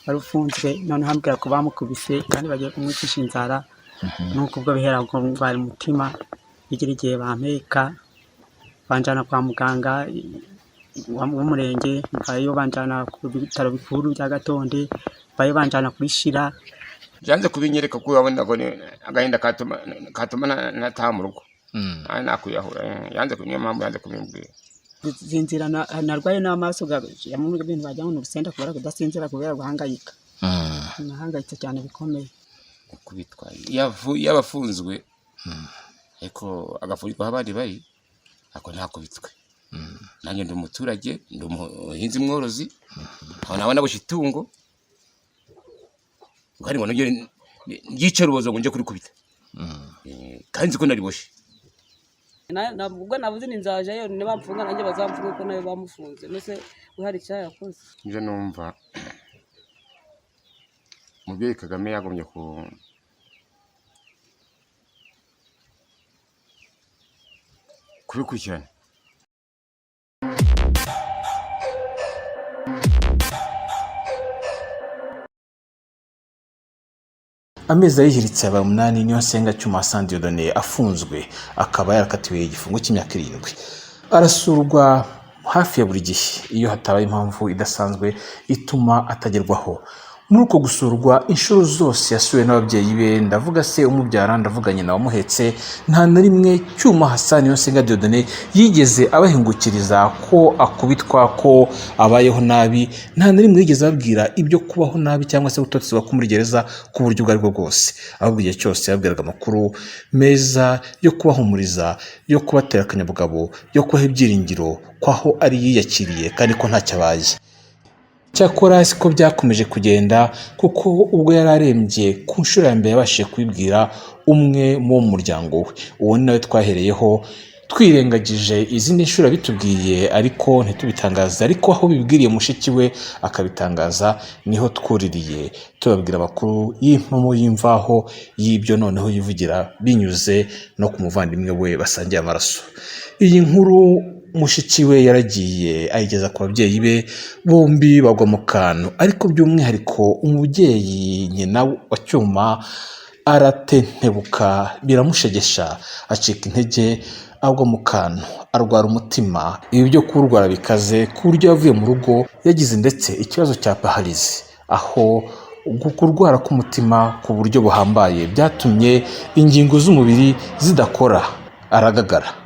barufunzwe none hambwira ko bamukubise kandi bagiye kumwicisha inzara nuko ubwo bihera ngo ngwara umutima igira igihe bampeka banjana kwa muganga w'umurenge bayo banjana ku bitaro bikuru bya Gatonde bayo banjana kuri Shira janze kubinyereka ko urabona ngo agahinda katuma nataha mu rugo nakuyahura yanze kunywa mpamvu yanze kubimbwira zinzira narwaye n'amaso yamwe ibintu bajya mu Busenda kubera kudasinzira kubera guhangayika nahangayitse cyane bikomeye kubitwa yabafunzwe ariko agafurirwa abandi bari ako ntakubitwe nanjye ndi umuturage ndi umuhinzi mworozi aho nawe nabushitungo kandi ngo ngiye ngice rubozo ngo nje kuri kubita kandi ko nariboshe ubwo navuze ninzaje yo ne bamfunga nanjye bazamfunga ko nayo bamufunze nese uhari cyaya yakoze nje numva mubyeyi Kagame yagomye kubikurikirana amezi ayihiritse aba 8 niyo nsenga cyuma Sandiodone afunzwe akaba yarakatiwe igifungo cy'imyaka 7 arasurwa hafi ya buri gihe iyo hatabaye impamvu idasanzwe ituma atagerwaho muri uko gusurwa inshuro zose yasuwe n'ababyeyi be ndavuga se umubyara ndavuga nyina wamuhetse nta na rimwe cyuma Hasani yo nsenga Diodone yigeze abahingukiriza ko akubitwa ko abayeho nabi nta na rimwe yigeze ababwira ibyo kubaho nabi cyangwa se gutotezwa ko muri gereza ku buryo bwari bwo bwose ahubwo igihe cyose yabwiraga amakuru meza yo kubahumuriza yo kubatera akanyabugabo yo kubaha ibyiringiro kwaho ari yiyakiriye kandi ko ntacyo abaye cyakora siko byakomeje kugenda kuko ubwo yararembye ku nshuro ya mbere yabashije kwibwira umwe mu muryango we uwo nawe twahereyeho twirengagije izindi nshuro bitubwiye ariko ntitubitangaza ariko aho bibwiriye mushiki we akabitangaza niho twuririye tubabwira amakuru y'impamo y'imvaho y'ibyo noneho yivugira binyuze no ku muvandimwe we basangiye amaraso iyi nkuru mushiki we yaragiye ayigeza ku babyeyi be bombi bagwa mu kantu ariko by'umwihariko umubyeyi nyina wa cyuma aratentebuka biramushegesha acika intege agwa mu kantu arwara umutima ibi byo kurwara bikaze ku buryo yavuye mu rugo yagize ndetse ikibazo cya paralize aho kurwara k'umutima ku buryo buhambaye byatumye ingingo z'umubiri zidakora aragagara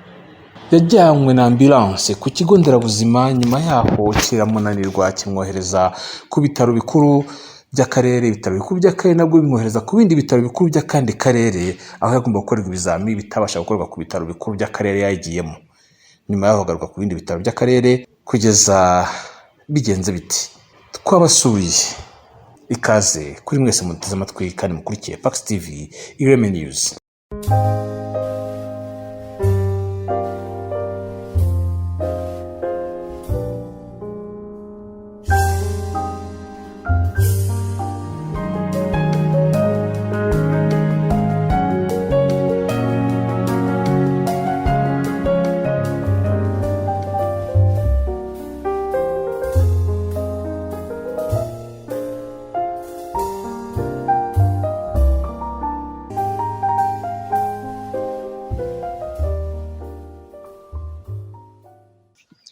yajyanywe na ambulance ku kigo nderabuzima nyuma yaho kiramunanirwa kimwohereza ku bitaro bikuru by'akarere ibitaro bikuru by'akarere nabwo bimwohereza ku bindi bitaro bikuru by'akandi karere aho yagomba gukorerwa ibizami bitabasha gukorwa ku bitaro bikuru by'akarere yagiyemo nyuma yaho agaruka ku bindi bitaro by'akarere kugeza bigenze biti twabasuye ikaze kuri mwese muteze amatwi kandi mukurikiye PAX TV IREME News.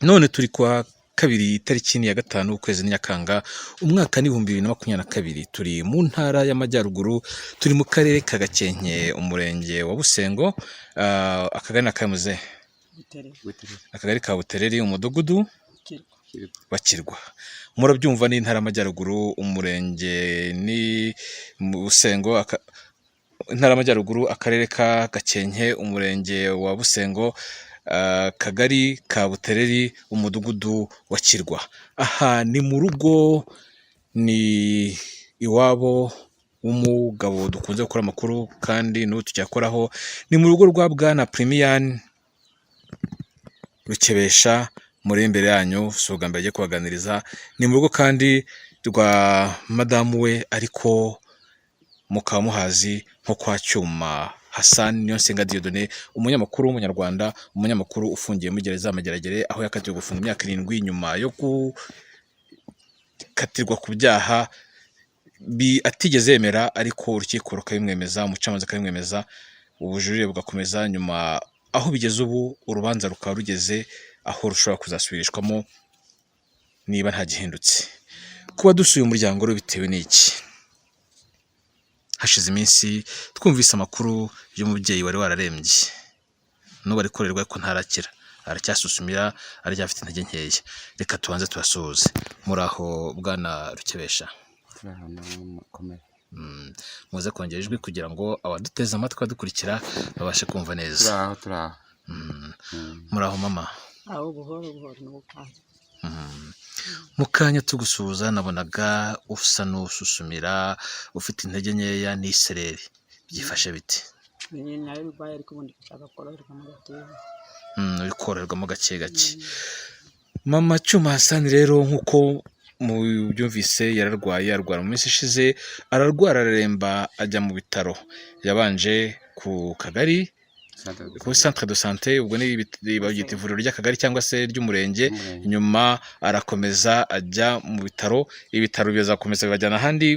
None turi kwa kabiri tariki ya 5 ukwezi Nyakanga umwaka ni 2022 turi mu ntara y'amajyaruguru turi mu karere ka Gakenke umurenge wa Busengo akagana kamuze akagari ka Butereri umudugudu wa Kirwa murabyumva ni intara y'amajyaruguru umurenge ni Busengo intara y'amajyaruguru akarere ka Gakenke umurenge wa Busengo kagari ka Butereri umudugudu wa Kirwa aha ni mu rugo ni iwabo umugabo dukunze gukora amakuru kandi no tujyakoraho ni mu rugo rwa bwana Premian Rukebesha muri imbere yanyu suga mbere kubaganiriza ni mu rugo kandi rwa madamu we ariko mukamuhazi nko kwa cyuma Hasani niyo nsenga Diodone umunyamakuru w'umunyarwanda umunyamakuru ufungiye muri gereza amageragere aho yakatiwe gufunga imyaka 7 nyuma yo gukatirwa ku byaha atigeze yemera ariko urukiko rukabimwemeza, umucamanza akabimwemeza, ubujurire bugakomeza. Nyuma aho bigeze ubu urubanza rukaba rugeze aho rushobora kuzasubirishwamo niba nta gihindutse. Kuba dusuye umuryango rero bitewe n'iki? Hashize iminsi twumvise amakuru y'umubyeyi wari wararembye, n'ubu ari korerwa ariko ntarakira, aracyasusumira, aracyafite intege nkeya. Reka tubanze tubasuhuze. Muri aho bwana Rukebesha? Muze kongera ijwi kugira ngo abaduteze amatwi badukurikira babashe kumva neza. turaho Muri aho mama? aho buhoro buhoro n'ubukanya. Mu kanya tugusuhuza nabonaga usa n'ususumira, ufite intege nkeya n'isereri, byifashe biti? nayo bibaye ariko ubundi nshaka kororerwamo gakeya. Uri kororerwamo gake gake. Mama Cyuma Hassan rero nk'uko mu byumvise yararwaye, arwara mu minsi ishize, ararwara araremba, ajya mu bitaro. Yabanje ku kagari, ku centre de santé, ubwo ni babyita ivuriro ry'akagari cyangwa se ry'umurenge. Nyuma arakomeza ajya mu bitaro, ibitaro bizakomeza bibajyana ahandi,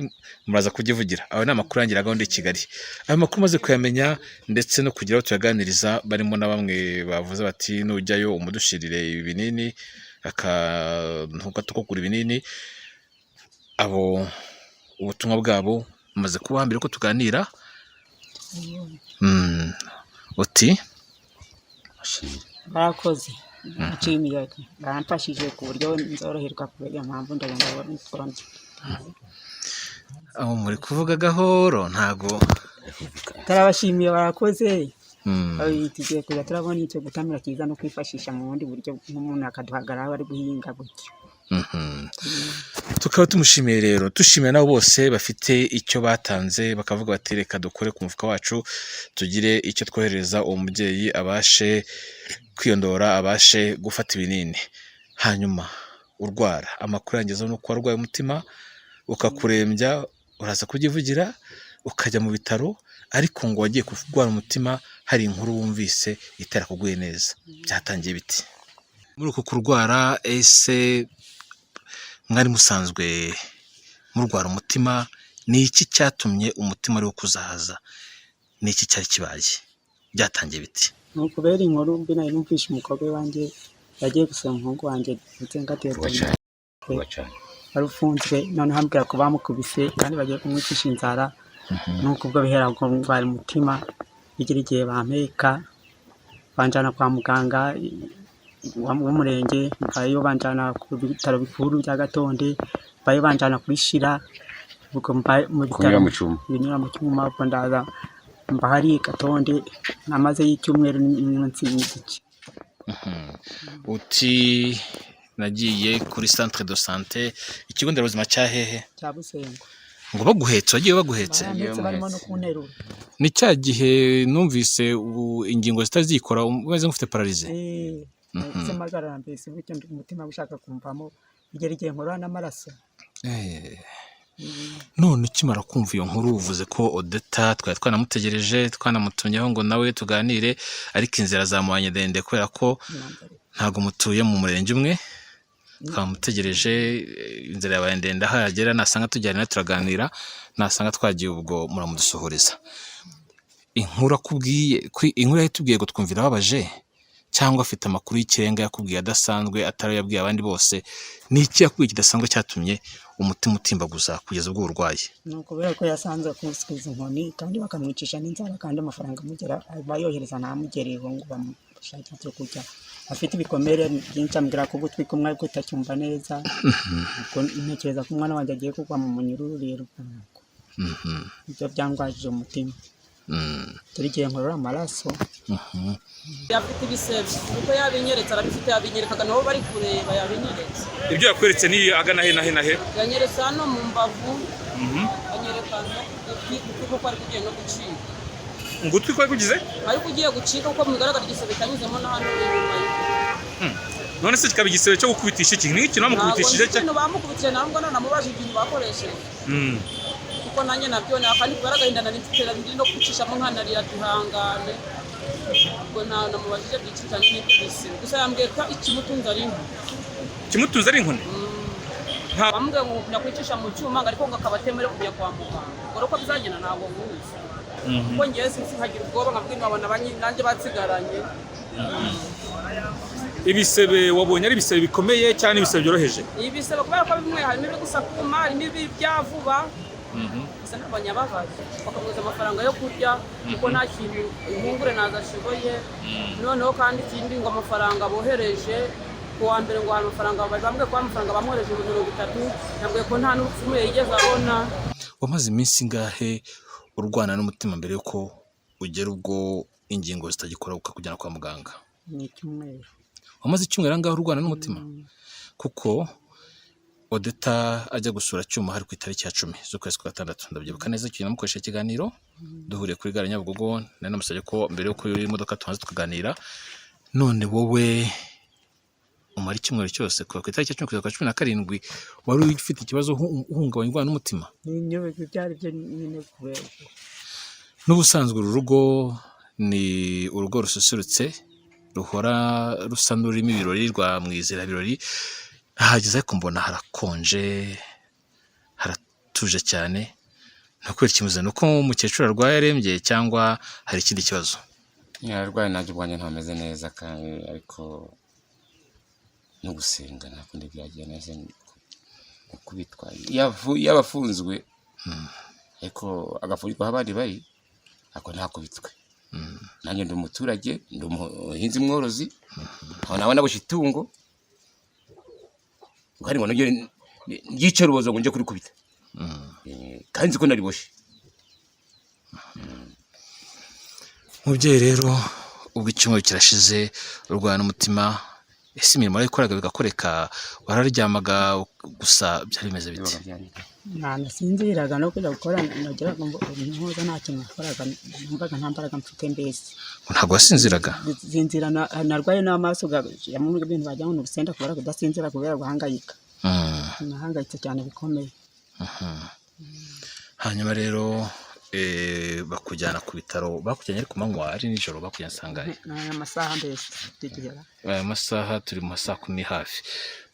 muraza kugivugira. Aho ni amakuru yangiraga ndi i Kigali. Ayo makuru maze kuyamenya ndetse no kugira aho tuyaganiriza, barimo na bamwe bavuze bati nujyayo umudushirire ibi binini, akantu gato ko kugura ibinini. Abo ubutumwa bwabo maze kuba mbere ko tuganira. Uti barakoze nshimiye, baramfashije ku buryo nzoroherwa kubera impamvu ndagenda bonze. aho muri kuvuga gahoro ntago Tarabashimiye, barakoze. Tugiye kujya turabona icyo gutamira cyiza no kwifashisha mu bundi buryo, nk'umuntu akaduhagarara bari guhinga gutyo. Tukaba tumushimiye rero, dushimiye nabo bose bafite icyo batanze, bakavuga bati reka dukore ku mufuka wacu tugire icyo twohereza uwo mubyeyi, abashe kwiyondora, abashe gufata ibinini. Hanyuma urwara, amakuru yangezeho nuko warwaye umutima ukakurembya, uraza kubyivugira, ukajya mu bitaro, ariko ngo wagiye kurwara umutima hari inkuru wumvise itarakuguye neza. Byatangiye biti? Muri uko kurwara ese mwari musanzwe murwara umutima? Ni iki cyatumye umutima ari wo kuzahaza? Ni iki cyari kibaye? Byatangiye biti? Ni ukubera inkuru mbi nari numvishe umukobwa wanjye yagiye gusaba umuhungu wanjye ndetse ngatera barufunzwe, noneho ambwira ko bamukubise kandi bagiye kumwicisha inzara. Nuko ubwo bihera ngo ndwara umutima, bigira igihe bampeka banjana kwa muganga w'umurenge, bayo banjana ku bitaro bikuru bya Gatonde, bayo banjana kuri Shira, ubwo mu bitaro binyura mu cyuma, ubwo ndaza mba hari Gatonde, namaze y'icyumweru n'iminsi mike. Uti nagiye kuri centre de santé, ikigo nderabuzima cya hehe? Cya Busengo. Ngo baguhetse? Wagiye baguhetse? Barimo no kunterura. Ni cya gihe numvise ingingo zitazikora, umeze nk'ufite paralize. Ndetse magarara mbese bityo umutima ushaka kumvamo, bigera igihe nkorora n'amaraso. None ukimara kumva iyo nkuru uvuze ko Odeta twari twanamutegereje, twanamutumyeho ngo nawe tuganire, ariko inzira zamubanye ndende kubera ko ntabwo mutuye mu murenge umwe. Twamutegereje, inzira yabaye ndende, aho yagera nasanga tujyana turaganira, nasanga twagiye ubwo muramudusohoreza. Inkuru akubwiye, inkuru yahitubwiye ngo twumvira ababaje, cyangwa afite amakuru y'ikirenga yakubwiye adasanzwe atari yabwiye abandi bose? Ni iki yakubwiye kidasanzwe cyatumye umutima utimbaguza kugeza ubwo urwaye? Ni ukubera ko yasanze kusikiza inkoni kandi bakamwicisha n'inzara, kandi amafaranga amugera bayohereza ntamugereho ngo bamushakire icyo kurya. Afite ibikomere byinshi, ambwira ko gutwi kumwe ariko utacyumva neza. Ubwo ntekereza ko umwana wanjye agiye kugwa mu munyururu rero. Ibyo byangwajije umutima. Turi gihe nkorora amaraso. Yafite ibisebe kuko yabinyeretse, arabifite, yabinyerekaga nabo bari kureba, yabinyeretse. Ibyo yakweretse ni agana he na he? Yanyeretse hano mu mbavu, anyerekana kuko ari kugiye no gucika. Ngutwi kwari kugize? Ari kugiye gucika kuko mugaragara igisebe cyanyuzemo na hano inyuma. None se kikaba igisebe cyo gukubitisha iki? Ni iki namukubitishije cyo? Bamukubitiye ntabwo namubaje ibintu bakoresheje. Kuko nanjye nabyo nakandi kugaragahinda nari mfite no kucishamo nkanarira duhangane. Ubwo namubajije byicikanye n'ibyo bise. Gusa yambwiye ko ikimutunza ari inkoni. Kimutunza ari inkoni? bamubwiye ngo kujya kwicisha mu cyuma ngo ariko ngo akaba atemerewe kujya kwa muganga ngo uko bizagenda ntabwo nkuzi kuko ngewe sinzi nkagira ubwoba nkabwira nkabona nanjye batsigaranye. Ibisebe wabonye ari ibisebe bikomeye cyane ibisebe byoroheje? Ibisebe kubera ko bimwe harimo ibiri gusa kuma, harimo ibi bya vuba. Gusa nabonye ababaje bakamuza amafaranga yo kurya kuko nta kintu impungure naza ashoboye. Noneho kandi ikindi ngo amafaranga bohereje kuwa mbere ngo amafaranga bambwe kwa amafaranga bamwohereje 30 nabwo ko nta n'upfumu yigeze abona. Wamaze iminsi ngahe urwana n'umutima mbere yuko ugera ubwo ingingo zitagikora ukakujyana kwa muganga? Ni icyumweru. Wamaze icyumweru ngaho urwana n'umutima? Kuko Odeta ajya gusura Cyuma hari ku itariki ya 10 z'ukwezi kwa 6 ndabyibuka neza cyane mukoresha ikiganiro duhuriye kuri gare Nyabugogo nari namusabye ko mbere yuko yuri imodoka tubanze tukaganira. None wowe umara icyumweru cyose ku itariki ya 10 kugeza kwa 17 wari ufite ikibazo uhungabanye urwana n'umutima? N'inyobe byari byo nyine kubera n'ubusanzwe uru rugo ni urugo rususurutse ruhora rusa n'ururimo ibirori rwa Mwizera birori. Hageze ko mbona harakonje haratuje cyane. Ntukwereke ikimuze nuko umukecuru arwaye arembye cyangwa hari ikindi kibazo? Yarwaye najye ubwanjye ntameze neza kandi ariko no gusenga nakundi byagiye neza kubitwa yabafunzwe ariko agafurirwa abandi bari ako ntakubitwe. Nanjye ndi umuturage ndi umuhinzi mworozi aho nawe naboshe itungo ngari ngo ngice rubozo ngo nje kuri kubita kandi nzi ko nariboshe. Mubyeyi rero ubwo icyumweru kirashize urwana n'umutima, ese imirimo yarikoraga bigakoreka wararyamaga gusa byari bimeze bite? nasinziraga no kujya gukora nagira ngo nkoza nta kintu nakoraga numvaga nta mbaraga mfite mbese. Ntabwo wasinziraga? Sinzira narwaye n'amaso ya mu bintu bajya mu rusenda kubera kudasinzira kubera guhangayika. Nahangayitse cyane bikomeye. Hanyuma rero bakujyana ku bitaro, bakujyanye ari ku manywa ari nijoro bakujyana sangahe? Amasaha mbese tigera amasaha turi mu masaha 10 hafi.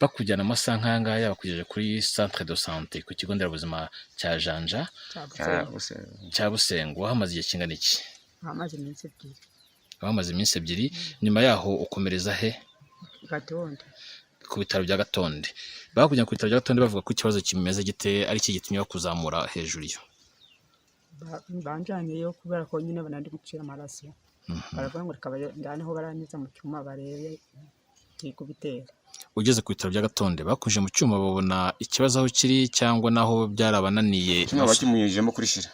Bakujyana amasaha nk'angaya bakugejeje kuri centre de santé ku kigo nderabuzima cya Janja cya Busengo. Wahamaze igihe kingana iki? Amaze iminsi 2. Wahamaze iminsi 2. Nyuma yaho ukomereza he? Gatonde. Ku bitaro bya Gatonde. Bakujyana ku bitaro bya Gatonde bavuga ko ikibazo kimeze gite ari iki gitumye bakuzamura hejuru yo? Banjanye yo kubera ko nyine banandi gucira amaraso. Baravuga ngo rekabaye ndaneho baraniza mu cyuma barebe kikubitera. Ugeze ku bitaro bya Gatonde bakuje mu cyuma babona ikibazo aho kiri cyangwa naho byarabananiye? Cyuma bakimuyijemo kurishira.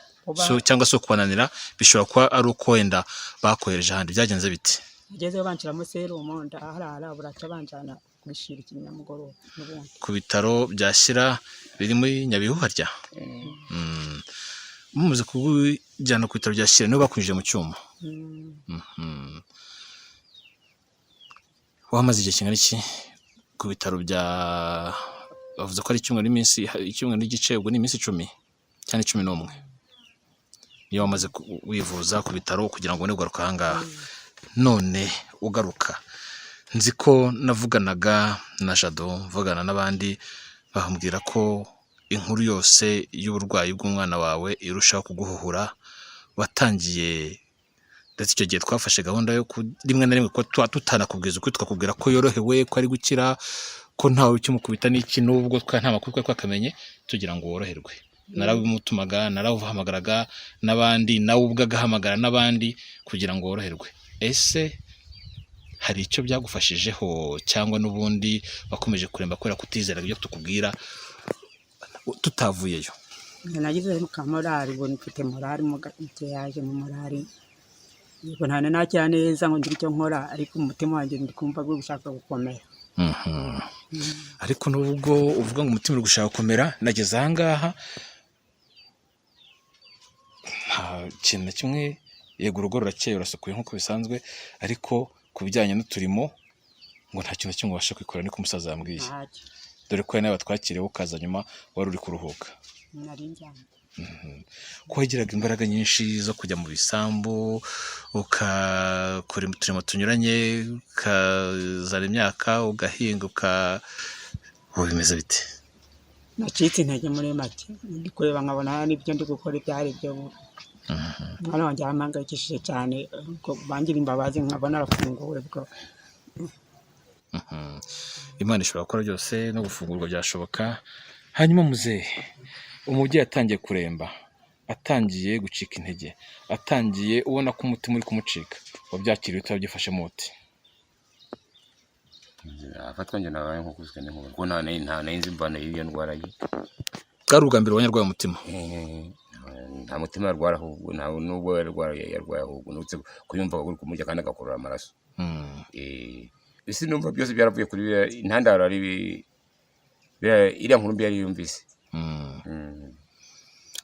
Cyangwa so kubananira bishobora kuba ari uko wenda bakohereje ahandi. Byagenze biti? Ugeze banshiramo serumo ndaharara buraca banjana kwishira ikinyamugoro n'ubundi. Ku bitaro byashyira biri muri Nyabihu harya? Mumaze kujyana ku bitaro byashyira niho bakwinjije mu cyuma. Wamaze igihe kingana iki ku bitaro bya bavuze ko ari icyumweru n'igice, ubwo ni iminsi 10 cyane 11 niyo wamaze wivuza ku bitaro kugira ngo ugaruka ahangaha. None ugaruka nzi ko navuganaga na Jado mvugana n'abandi bahambwira ko inkuru yose y'uburwayi bw'umwana wawe irushaho kuguhuhura. Watangiye ndetse icyo gihe twafashe gahunda yo rimwe na rimwe ko tutanakubwiza uko tukakubwira ko yorohewe ko ari gukira ko ntawe ukimukubita n'iki n'ubwo nta makuru twakamenye tugira ngo woroherwe. Narabimutumaga naravuhamagaraga n'abandi nawe ubwo agahamagara n'abandi kugira ngo woroherwe. Ese hari icyo byagufashijeho cyangwa n'ubundi bakomeje kuremba kubera kutizera ibyo tukubwira tutavuyeyo? Nagize mu kamorari ngo mfite morari mu gake yaje mu morari yego ntane nakira neza ngo ngire icyo nkora ariko umutima wanjye ndikumva gwo gushaka gukomera. Ariko nubwo uvuga ngo umutima uri gushaka gukomera nageze ahangaha nta kintu na kimwe, yego urugo rurakeye urasukuye nk'uko bisanzwe ariko ku bijyanye n'uturimo ngo nta kintu na kimwe ubasha kwikora niko umusaza yambwiye. Dore ko nawe batwakiriye ukaza nyuma wari uri kuruhuka. Nari njyana ko wagiraga imbaraga nyinshi zo kujya mu bisambu ukakora uturimo tunyuranye ukazana imyaka ugahinga ubu bimeze bite? nacitse intege muri make ndi kureba nkabona n'ibyo ndi gukora ibyari byo mwana wanjye arampangayikishije cyane ubwo bangira imbabazi nkabona arafunguwe bwo Imana ishobora gukora byose no gufungurwa byashoboka. Hanyuma muzehe, umubyeyi atangiye kuremba, atangiye gucika intege, atangiye ubona ko umutima uri kumucika, wabyakiriye utabyifashe muti? afatwa njye nabaye nko kuzwe n'inkuba kuko nta nzi mbana y'iyo ndwara ye. Bwari ubwa mbere wanyarwaye umutima? Nta mutima yarwara ahubwo nta nubwo yarwaye ahubwo nutse kuyumva uri kumujya kandi agakurura amaraso. Isi numva byose byaravuye kuri intandaro ari iriya nkuru mbi yari yumvise.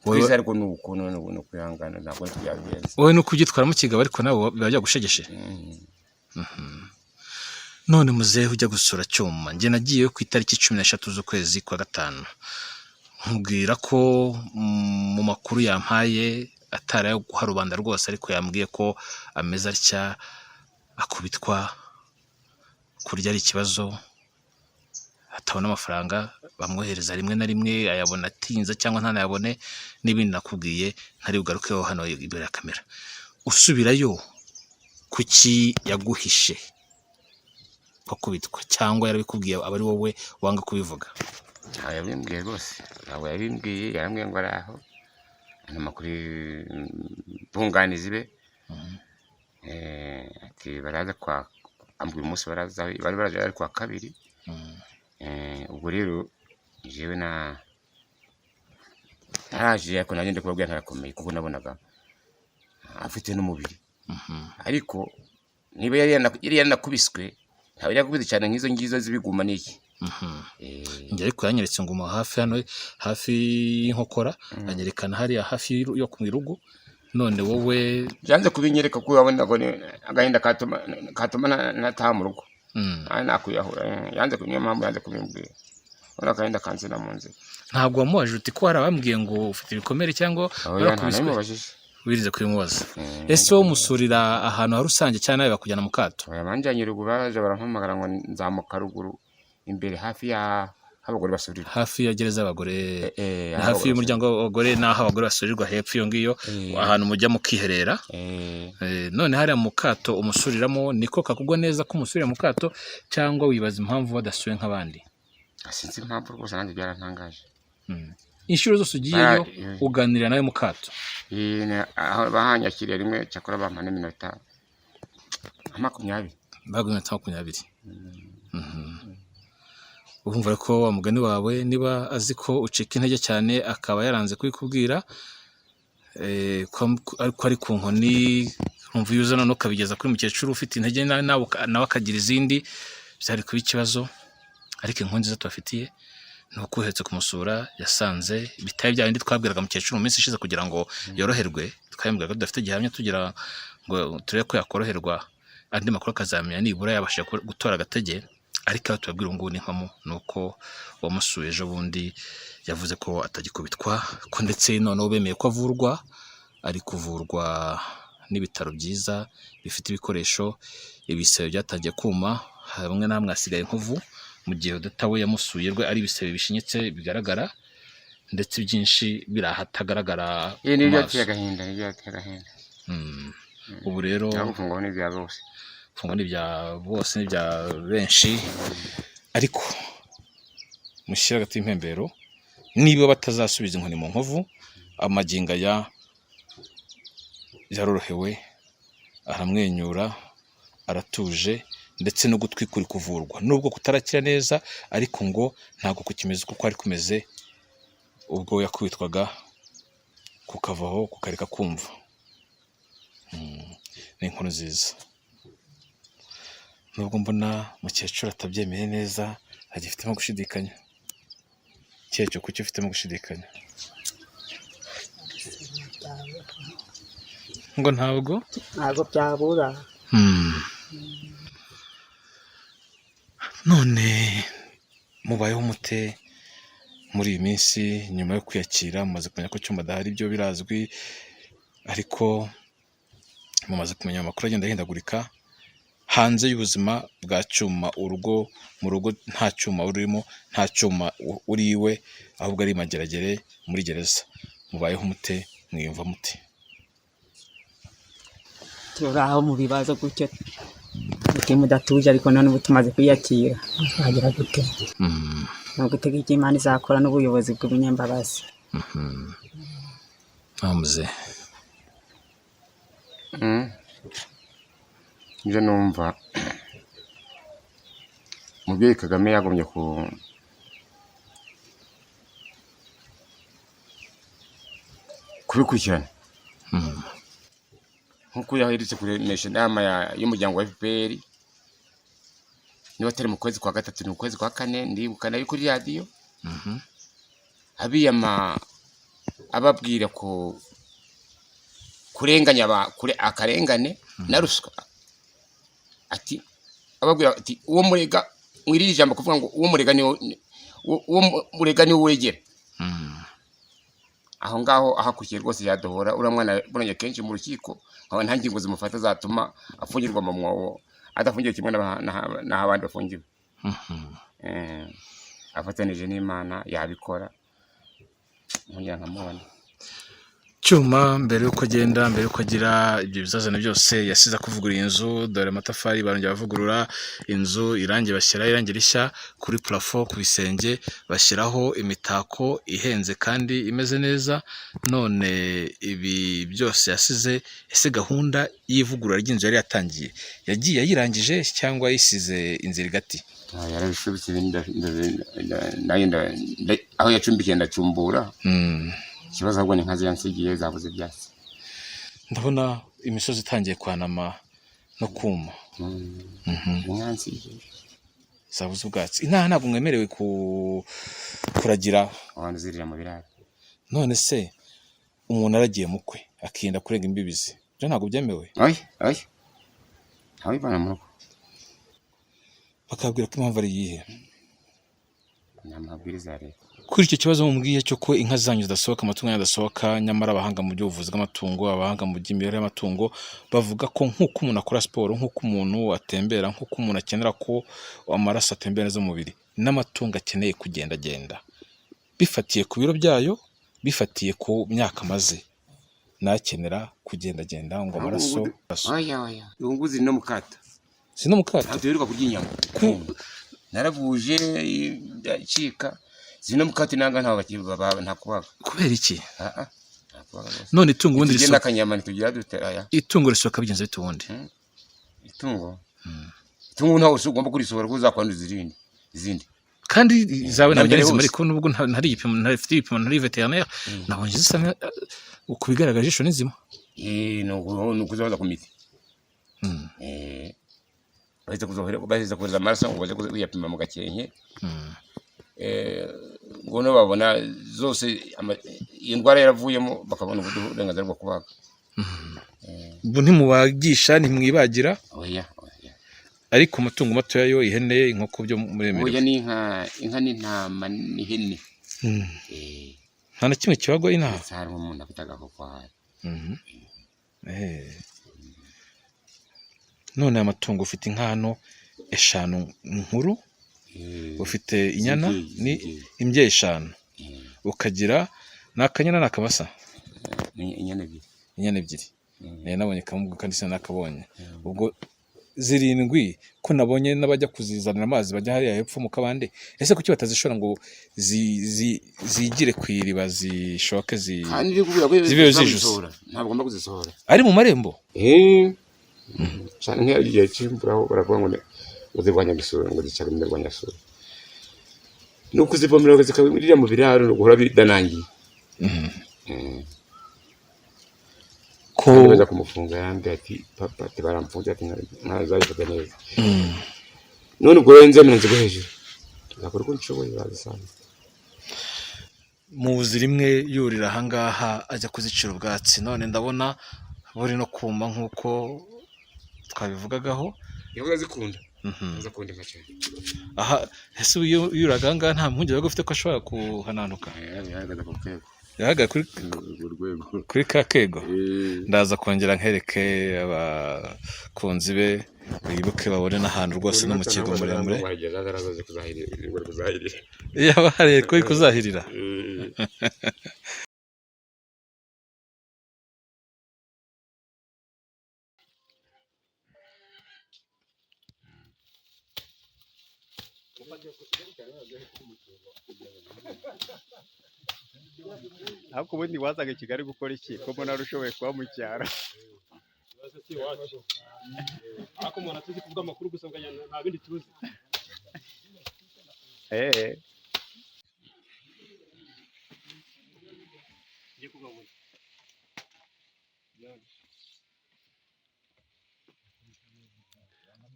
Twese ariko nuko no kwihangana ntabwo tubyabigenza. Wowe nuko ubyitwaramo kigabo ariko nawe biba byagushegeshe. None muzehe ujya gusura Cyuma, njye nagiyeyo ku itariki 13 z'ukwezi kwa gatanu, nkubwira ko mu makuru yampaye atari ayo guha rubanda rwose, ariko yambwiye ko ameze atya, akubitwa, kurya ari ikibazo, atabona amafaranga, bamwohereza rimwe na rimwe ayabona atinze cyangwa ntanayabone, n'ibindi nakubwiye ntari bugarukeho hano imbere ya kamera. Usubirayo kuki yaguhishe bakubitwa, cyangwa yarabikubwiye aba ari wowe wanga kubivuga? Yabimbwiye rwose, ntabwo yabimbwiye, yarambwiye ngo ari aho amakuru bunganizi be ati baraza kwa ambwi umunsi bari baraje ari kwa kabiri. Ubwo rero jewe naraje ariko nanjye ndikubabwira ntarakomeye kuko nabonaga afite n'umubiri. Ariko niba yari yanakubiswe ntabwo yakubise cyane nk'izo ngizo zibiguma n'iki. Njye ariko yanyeretse ngo hafi hano hafi y'inkokora, anyerekana hariya hafi yo ku irugu. None wowe yanze kubinyereka ko wabona ngo agahinda katuma nataha mu rugo. Nakuyahura yanze niyo mpamvu yanze kubimbwira. Ona agahinda kanzina mu nzira. Ntabwo wamubaje uti ko hari abambwiye ngo ufite ibikomere cyangwa barakubiswe? Wirize kubimubaza. Ese wo musurira ahantu hari rusange cyane nawe bakujyana mu kato? Banjanye ruguru baraje barampamagara ngo nzamuka ruguru imbere hafi ya abagore basurira. Hafi ya gereza y'abagore, hafi y'umuryango w'abagore naho abagore basurirwa hepfo iyo ngiyo, ahantu mujya mukiherera. None hariya mu kato umusuriramo niko kakugwa neza ko umusurira mu kato, cyangwa wibaza impamvu badasuye nk'abandi? Sinzi impamvu rwose nanjye byarantangaje. Inshuro zose ugiyeyo uganira nawe mu kato? Aho bahanyakiriye rimwe cyakora bampa n'iminota 20. Bagumye 20. Urumva ko wa mugani wawe niba azi ko ucika intege cyane akaba yaranze kubikubwira, ariko ari ku nkoni, urumva iyo uzana no kabigeza kuri mukecuru ufite intege nawe akagira izindi, byari kuba ikibazo. Ariko inkuru nziza tubafitiye ni uko uhetse kumusura yasanze bitaye bya bindi twabwiraga mukecuru mu minsi ishize kugira ngo yoroherwe. Twayambwiraga ko tudafite gihamya tugira ngo turebe ko yakoroherwa, andi makuru akazamenya nibura yabashije gutora agatege. Ariko aho tubabwira ngo ni nkamo nuko wamusuye ejo bundi yavuze ko atagikubitwa, ko ndetse noneho bemeye ko avurwa, ari kuvurwa n'ibitaro byiza bifite ibikoresho. Ibisebe byatangiye kuma, hamwe na hamwe hasigaye inkovu, mu gihe udata we yamusuye rwe ari ibisebe bishinyitse bigaragara, ndetse byinshi birahatagaragara ku maso. Ubu rero gufungwa n'ibya bose, gufungwa n'ibya bose n'ibya benshi. Ariko mushyira hagati y'impembero, niba batazasubiza inkoni mu nkovu, amaginga yarorohewe, aramwenyura, aratuje, ndetse no gutwi kuri kuvurwa, nubwo kutarakira neza, ariko ngo ntabwo kukimeze uko kwari kumeze ubwo yakubitwaga kukavaho kukareka kumva. Ni inkuru nziza, nubwo mbona mukecuru atabyemeye neza, agifitemo gushidikanya. Cyeco kuki ufitemo gushidikanya? Ngo ntabwo byabura. None mubayeho mute muri iyi minsi nyuma yo kwiyakira? Mumaze kumenya ko Cyuma adahari, ibyo birazwi, ariko mumaze kumenya amakuru agenda ahindagurika. hanze y'ubuzima bwa Cyuma, urugo mu rugo nta cyuma urimo, nta cyuma uri iwe, ahubwo ari mageragere muri gereza. Mubayeho mute, mwiyumva mute? turaho mu bibazo gutyo umutima udatuje, ariko none ubu tumaze kwiyakira. Twagira gute? Ni ugutega icyo Imana izakora n'ubuyobozi bw'ubunyambabazi. Amuze Nje numva umubyeyi Kagame yagomye kubikurikirana nk'uko yaherutse kuremesha inama y'umuryango wa FPR, niba atari mu kwezi kwa gatatu ni mu kwezi kwa kane, ndibuka nayo kuri radiyo abiyama ababwira ko kurenganya akarengane na ruswa, ati ababwira ati uwo murega mwirije ijambo kuvuga ngo uwo murega ni wegera aho ngaho ahakurikiye rwose yadohora uriya mwana buranye kenshi mu rukiko, nkaba nta ngingo zimufata zatuma afungirwa mu mwobo adafungiwe kimwe n'abandi bafungiwe. Afatanije n'Imana yabikora nkongera nkamubona. Cyuma mbere yuko agenda, mbere yuko agira ibyo bizazana byose, yasize kuvugurura inzu, dore amatafari barongera bavugurura inzu, irangi bashyira irangi rishya kuri plafond, ku bisenge bashyiraho imitako ihenze kandi imeze neza. None ibi byose yasize, ese gahunda y'ivugurura ry'inzu yari yatangiye yagiye yayirangije cyangwa yisize inzira igati? Yarabishubitse aho yacumbikiye ndacumbura. Ikibazo ahubwo ni nka ziyansigiye zabuze ibyatsi. Ndabona imisozi itangiye kwanama no kuma. Inyansigiye zabuze ubwatsi. Inaha ntabwo mwemerewe kuragira abantu zirira mu biraro. None se umuntu aragiye mukwe akirinda kurenga imbibizi, byo ntabwo byemewe? Oya abibana mu rugo bakabwira ko impamvu ari iyihe? ni amabwiriza ya leta. Kuri icyo kibazo mubwiye cyo ko inka zanyu zidasohoka, amatungo yanyu adasohoka, nyamara abahanga mu by'ubuvuzi bw'amatungo, abahanga mu by'imibereho y'amatungo bavuga ko nk'uko umuntu akora siporo, nk'uko umuntu atembera, nk'uko umuntu akenera ko amaraso atembera neza mu mubiri, n'amatungo akeneye kugendagenda. Bifatiye ku biro byayo, bifatiye ku myaka amaze, nakenera kugendagenda ngo amaraso. Oya ubunguzi no mukata. Si no mukata? Atuheruka kurya inyama. Naravuje ndacika. Zino mukati nanga ntakubaga. Kubera iki? None itungo ubundi risohoka akanyama ntitugira dutera. Itungo risohoka bigenze bite ubundi? Itungo ntawe ugomba kurisohora kuko uzakwanduza izindi. Kandi zawe nabyo ariko nubwo ntari igipimo, ntafite ibipimo, ntari veterinaire, nabonye zisa uko bigaragaje isho nizima. No kuzaza ku miti. Bahise kuza amaraso ngo baje kuyapima mu gakenke. Ngo no babona zose indwara yaravuyemo bakabona uburenganzira bwo kubaga. Ubu ntimubagisha ntimwibagira? Oya. Ariko amatungo matoya yo, ihene, inkoko byo muremera? Oya, ni inka n'intama n'ihene. Nta na kimwe kibagwa inaha? Hari umuntu afitaga ko kwahari. None amatungo ufite inka hano 5 nkuru, ufite inyana ni imbyeyi 5, ukagira nakanyana nakamasa inyana ebyiri. Nabonye kamuga kandi sinakabonye. Ubwo 7 ko nabonye n'abajya kuzizanira amazi bajya hariya hepfo mu kabande. Ese kuki batazishora ngo zigire kwiriba zishoke zibe zijuse? Ntabwo ngomba kuzisohora. Ari mu marembo? Cyane nk'igihe cy'imburaho baravuga ngo uzirwanya gisura, ngo zicara imirwanya sura. Nuko zivomera zikabirira mu biraro guhora bidanangiye. Ko baza kumufunga yambe ati papa ati baramfunze ati nkazayivuga neza. None ubwo renze mwanze go hejuru. Nakora uko nshoboye bazisana. Muzi rimwe yurira hangaha ajya kuzicira ubwatsi, none ndabona buri no kuma nkuko twabivugagaho. Yavuga zikunda. Zakunda make. Aha ese yuraganga nta mpungire yo gufite ko ashobora kuhananuka? Yahagaze ku kego. Yahaga kuri kakego. Ndaza kongera nkereke abakunzi be wibuke babone n'ahantu rwose no mu kigo muremure kuzahirira yaba hari ko kuzahirira ariko ubundi wazaga i Kigali gukora iki ko mbona rushoboye kuba mu cyaro ariko umuntu atuzi kuvuga amakuru gusa nta bindi tuzi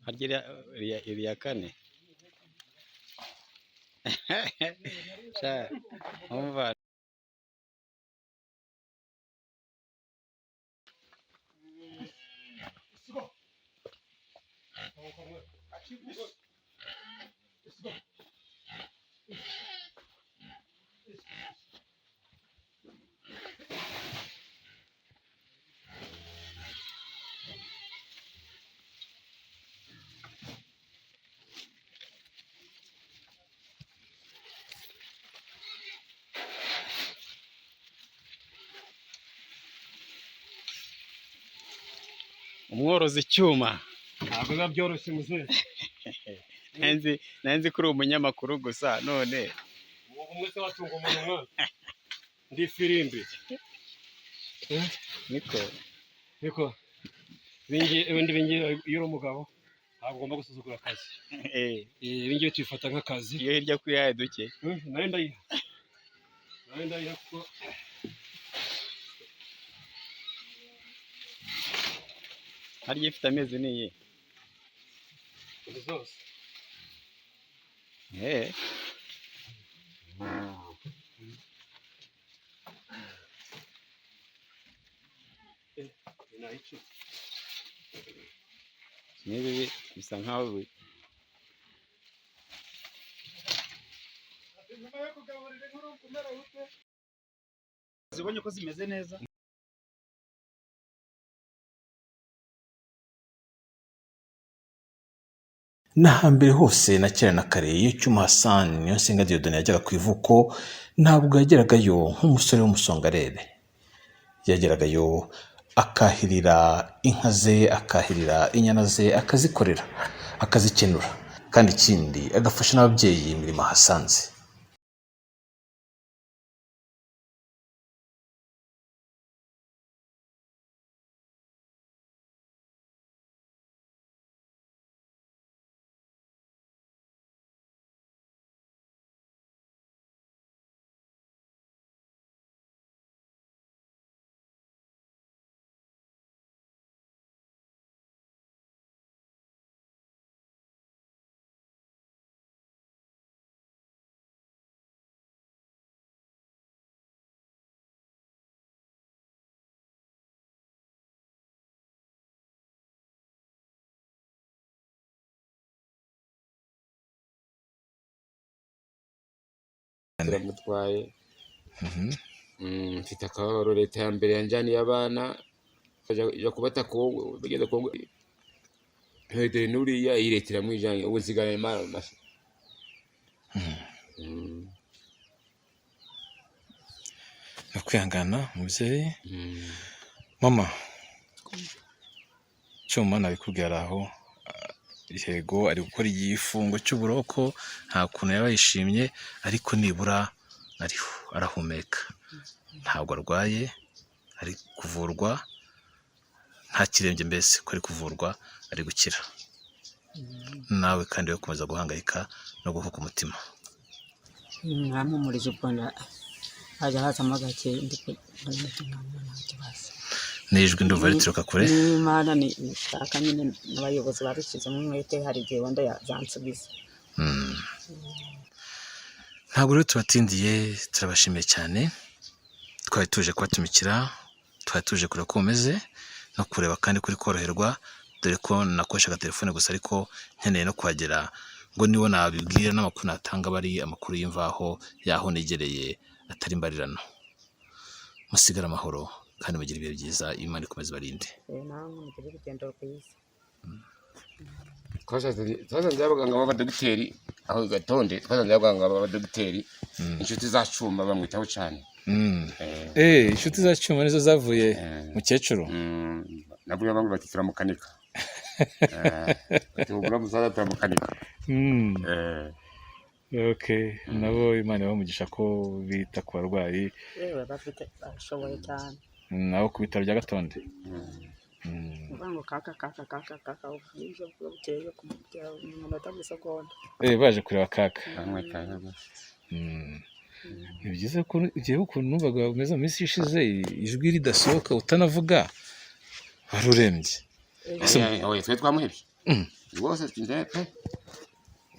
harya iriya kane umva umworozi icyuma ntabwo biba byoroshye muzehe nanzi kuri umunyamakuru gusa none umwe se watunga umuntu mwana ndi firimbi niko ibingi iyo uri umugabo ntabwo ugomba gusuzugura akazi ibingi tubifata nk'akazi iyo hirya kwihaye duke nayo ndayiha kuko harya ifite amezi niye zose nibi bisa nkaho zibonye ko zimeze neza na hambere hose na kera na kare iyo Cyuma Hassan Niyonsenga Dieudonné yageraga ku ivuko ntabwo yageragayo nk'umusore w'umusongarere yageragayo akahirira inka ze akahirira inyana ze akazikorera akazikenura kandi ikindi agafasha n'ababyeyi imirimo ahasanze turamutwaye mfite akababaro leta ya mbere yanjaniye abana bajya kubata Kongo bageze Kongo hede nuriya iyi leta iramwijanye ubu nsigaye mashya nakwihangana mubyeyi mama Cyuma nabikubwira aho yego ari gukora igifungo cy'uburoko nta kuntu yaba yishimye ariko nibura ariho arahumeka ntabwo arwaye ari kuvurwa nta kirembye mbese ko ari kuvurwa ari gukira nawe kandi yo komeza guhangayika no guhuka umutima ntampumuriza ubwo haja hazamo gake nijwi ndumva rituruka kure Imana ni ishaka nyine n'abayobozi babishyizemo umwete hari igihe wenda yazansubiza ntabwo rero tubatindiye turabashimiye cyane twari tuje kubatumikira twari tuje kureba ko umeze no kureba kandi kuri koroherwa dore ko nakoreshaga telefone gusa ariko nkeneye no kuhagera ngo nibo nabibwira n'amakuru natanga bari amakuru y'imvaho yaho negereye atari imbarirano musigara amahoro kandi mugira ibihe byiza Imana ikomeze barinde nawe mugira urugendo rwiza twasanze abaganga b'abadogiteri aho gatonde twasanze abaganga b'abadogiteri inshuti zacuma bamwitaho cyane inshuti zacuma nizo zavuye mukecuru nabwo bamwe bati turamukanika batubura musaza turamukanika okay nabo Imana bamugisha ko bita ku barwayi yewe bafite bashoboye cyane nabo ku bitaro bya Gatonde ngo kaka ufuje bukeye kumutera umunota mu segonda baje kureba kaka ni byiza ko igihe ukuntu numvaga umeze mu minsi ishize ijwi ridasohoka utanavuga warurembye oye twe twamuhebye rwose tindepe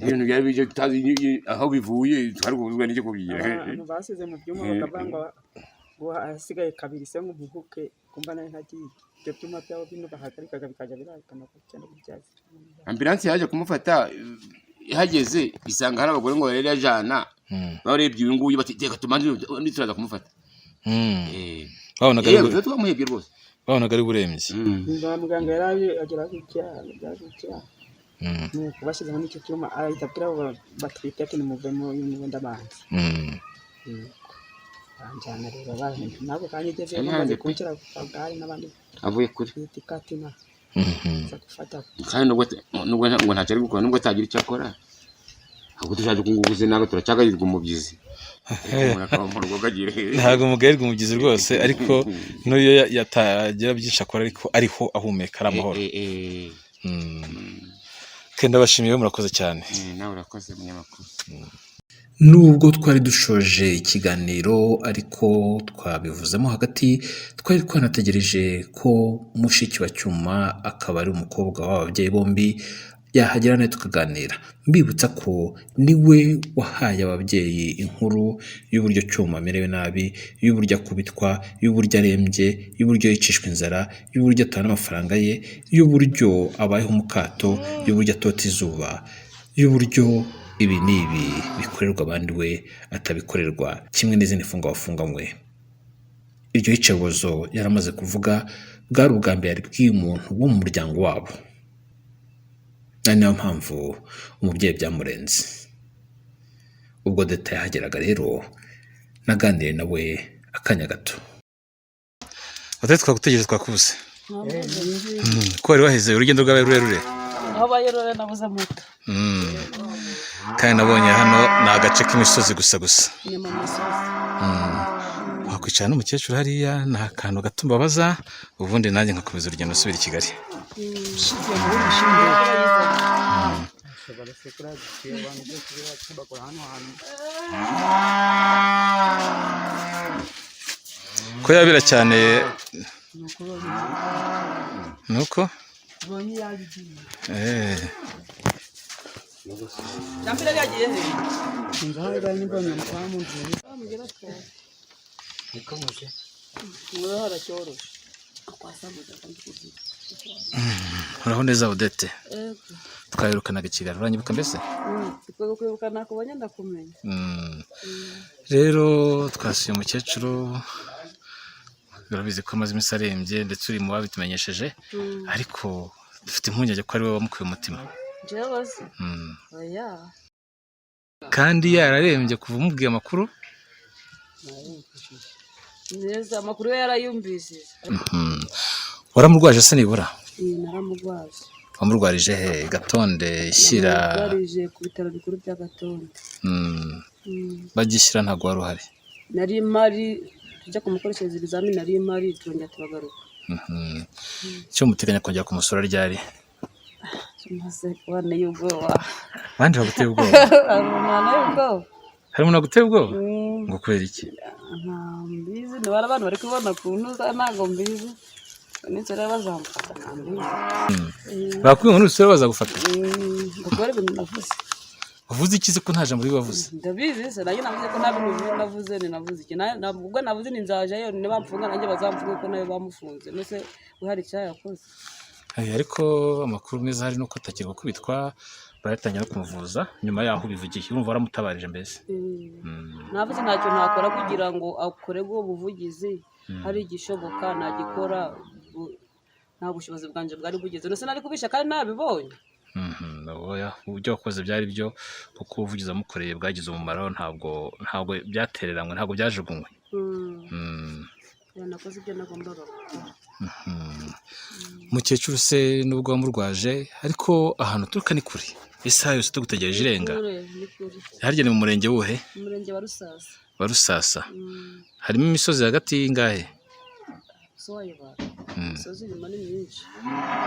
ibintu byari bije tutazi aho bivuye twari kuvuzwa n'icyo kubigira basize mu byuma bakavanga ngo hasigaye kabiri se ngo muhuke kumva nayo ntagiye ibyo byuma byabo bino bahagarikaga bikajya birakana cyane kubyaza ambulance yaje kumufata ihageze bisanga hari abagore ngo yari yajana barebye uyu nguyu bati teka tumanze turaza kumufata babonaga ari twamuhebye rwose babonaga ari burembye muganga yari agera ku cyaro bashyizeho n'icyo cyuma ahita abwira batwite ati nimuvemo ndabanza banjyana rero nabo kanyigeze bamaze kunshyira ku kagare n'abandi avuye kuri katina gufata kandi nubwo ntacyo ari gukora nubwo atagira icyo akora ahubwo tujyaje kunguguze nawe turacyagarirwa umubyizi ntabwo umugarirwa umubyizi rwose ariko n'iyo yatagira byinshi akora ariko ariho ahumeka ari amahoro kenda bashimiye murakoze cyane nawe urakoze munyamakuru nubwo twari dushoje ikiganiro ariko twabivuzemo hagati twari twanategereje ko mushiki wa Cyuma akaba ari umukobwa w'ababyeyi bombi yahagera nawe tukaganira mbibutsa ko niwe wahaye ababyeyi inkuru y'uburyo Cyuma amerewe nabi y'uburyo akubitwa y'uburyo arembye y'uburyo yicishwa inzara y'uburyo atana amafaranga ye y'uburyo abayeho mu kato y'uburyo atota izuba y'uburyo ibi n'ibi bikorerwa abandi we atabikorerwa kimwe n'izindi mfungwa wafunganywe iryo yicabozo yaramaze kuvuga bwari ubwa mbere yari bwiye umuntu wo mu muryango wabo ari nayo mpamvu umubyeyi byamurenze ubwo deta yahageraga rero naganiriye nawe akanya gato batari twagutegereje twakubuze ko wari waheze urugendo rwawe rurerure aho bayirore nabuze moto kandi nabonye hano ni agace k'imisozi gusa ni mu misozi wakwicara n'umukecuru hariya ni akantu gato mbabaza ubundi nanjye nkakomeza urugendo nsubira i Kigali ko yabira cyane nuko Jambira yagiye he? Nzaga nibonye mfamu nzi. Amugera ko. Nikomuze. Ngoro haracyoro. Akwasamuza kandi. Uraho neza Odette. Twayirukanaga Kigali uranyibuka mbese? Siko kwibukana kubonye ndakumenya. Rero twasuye umukecuru birabizi ko amaze iminsi arembye ndetse uri mu babitumenyesheje ariko dufite impungenge ko ari wowe wamukuye umutima. Jealous. Oya. Kandi yararembye kuva umubwiye amakuru? Neza amakuru yarayumvise. Waramurwaje se nibura? Naramurwaje. Wamurwarije he? Gatonde ishyira. Nararije ku bitaro bikuru bya Gatonde. Bagishyira ntago wari uhari. Nari mari tujya kumukoreshereza ibizamini nari mari turongera turagaruka. Cyo muteganya kongera kumusura ryari? Maze wane y'ubwoba. Bandi baguteye ubwoba? Hari umuntu aguteye ubwoba? Ngo kubera iki? Mbizi n'abana abantu bari kubona kuntu ntago mbizi. Nitsera bazamfata nambizi. Bakwiye ngo nusura bazagufata? Gukora ibintu navuze. Wavuze iki se ko nta jambo ribavuze? Ndabizi se nanjye navuze ko nta bintu navuze iki nabwo navuze ni nzaje yo ne bamfunga nanjye bazamfunga ko nayo bamufunze nose uhari cyayakoze. Ariko amakuru meza hari nuko atakirwa kubitwa baratangira kumuvuza nyuma yaho bivugiye urumva waramutabarije mbese. Navuze ntacyo nakora kugira ngo akorerwe ubuvugizi hari igishoboka nagikora nta bushobozi bwanje bwari bugeze nose nari kubisha kandi nabibonye oya uburyo wakoze byari byo kuko ubuvugizi wamukoreye bwagize umumaro ntabwo byatereranywe ntabwo byajugunywe. nakoze ibyo nagombaga gukora. Mukecuru se nubwo wamurwaje ariko ahantu turuka ni kure isaha yose tugutegereje irenga. Harya ni mu murenge wuhe? Umurenge wa Rusasa. Wa Rusasa. Harimo imisozi hagati y'ingahe? Imisozi irimo ni myinshi.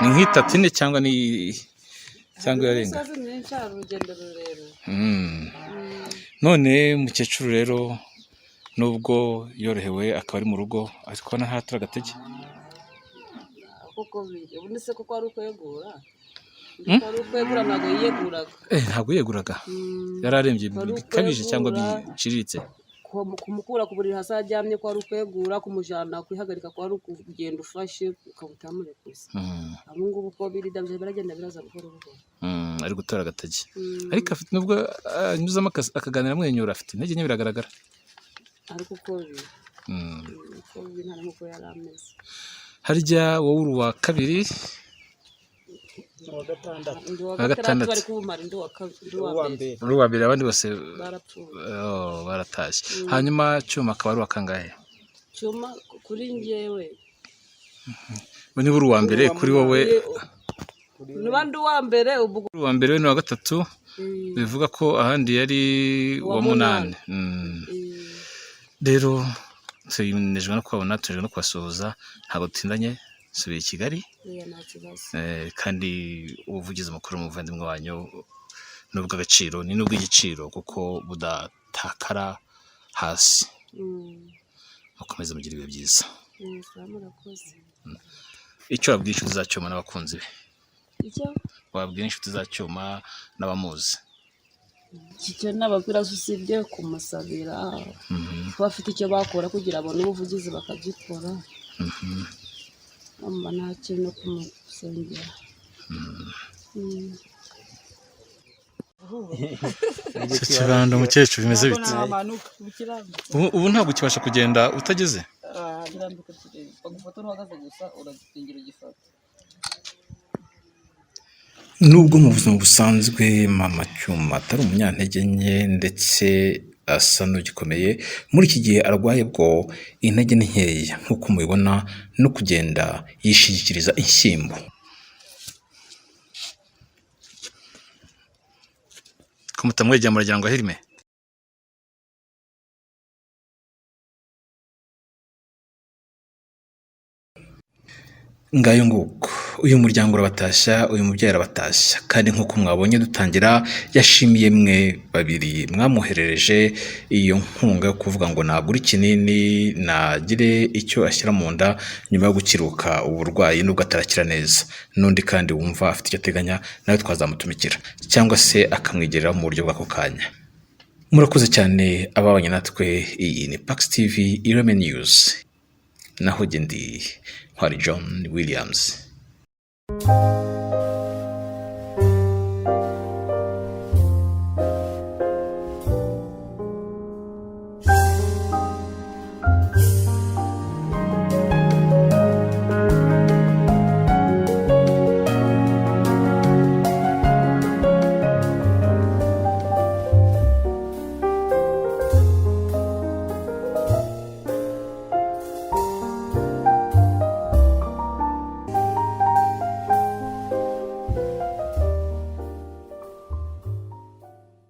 Ni nk'itatu ine cyangwa yarenga? Imisozi myinshi hari urugendo rurerure. None mukecuru rero nubwo yorohewe akaba ari mu rugo ariko ntahatira agatege. Koko biri ubundi se koko ari ukwegura? Ari ukwegura ntabwo yiyeguraga. Ntabwo yiyeguraga. Yararembye bikabije cyangwa biciriritse. Kumukura ku buriri hasi aryamye ko ari ukwegura, kumujyana kwihagarika ko ari ukugenda ufashe ukamutamurekuza. Abo ngubu uko biri dabyo baragenda biraza buhoro buhoro. Ari gutora agatege. Ariko afite nubwo anyuzamo akaganira amwenyura afite intege nke biragaragara. Ariko uko biri nta n'uko yari ameze. Harya wowe uri uwa kabiri? Uwa gatandatu bari kubumara indi uwa mbere abandi bose baratashye. Hanyuma Cyuma akaba ari uwa kangahe? Cyuma kuri njyewe niba uri uwa mbere kuri wowe n'abandi uwa mbere uwa mbere we ni uwa gatatu bivuga ko ahandi yari uwa munani. Rero tuyinejwe no kubabona tuje no kubasuhuza ntabwo dutindanye subiye i Kigali kandi ubuvugizi mukuru umuvandimwe wanyu n'ubw'agaciro ni n'ubw'igiciro kuko budatakara hasi. Mukomeze mugire ibihe byiza. Icyo wabwira inshuti za Cyuma n'abakunzi be? Icyo wabwira inshuti za Cyuma n'abamuzi? icyo nababwira usibye kumusabira ko bafite icyo bakora kugira abone ubuvugizi bakagikora. Nta kintu no kumusengera. Kibanda umukecuru bimeze bite? Ubu ntabwo ukibasha kugenda utageze? Nubwo mu buzima busanzwe mama Cyuma atari umunyantege nke ndetse asa n'ugikomeye, muri iki gihe arwaye bwo intege ni nkeya nk'uko mubibona no kugenda yishingikiriza inshyimbo. Ko mutamwegera muragira ngo ahirime? Ngayo nguko uyu muryango urabatashya, uyu mubyeyi arabatashya, kandi nk'uko mwabonye dutangira yashimiye mwe babiri mwamuherereje iyo nkunga yo kuvuga ngo nagure ikinini nagire icyo ashyira mu nda nyuma yo gukiruka uburwayi nubwo atarakira neza. N'undi kandi wumva afite icyo ateganya nawe twazamutumikira cyangwa se akamwigerera mu buryo bw'ako kanya. Murakoze cyane ababanye natwe. Iyi ni PAX TV IREME News, naho ndi Ntwari John Williams.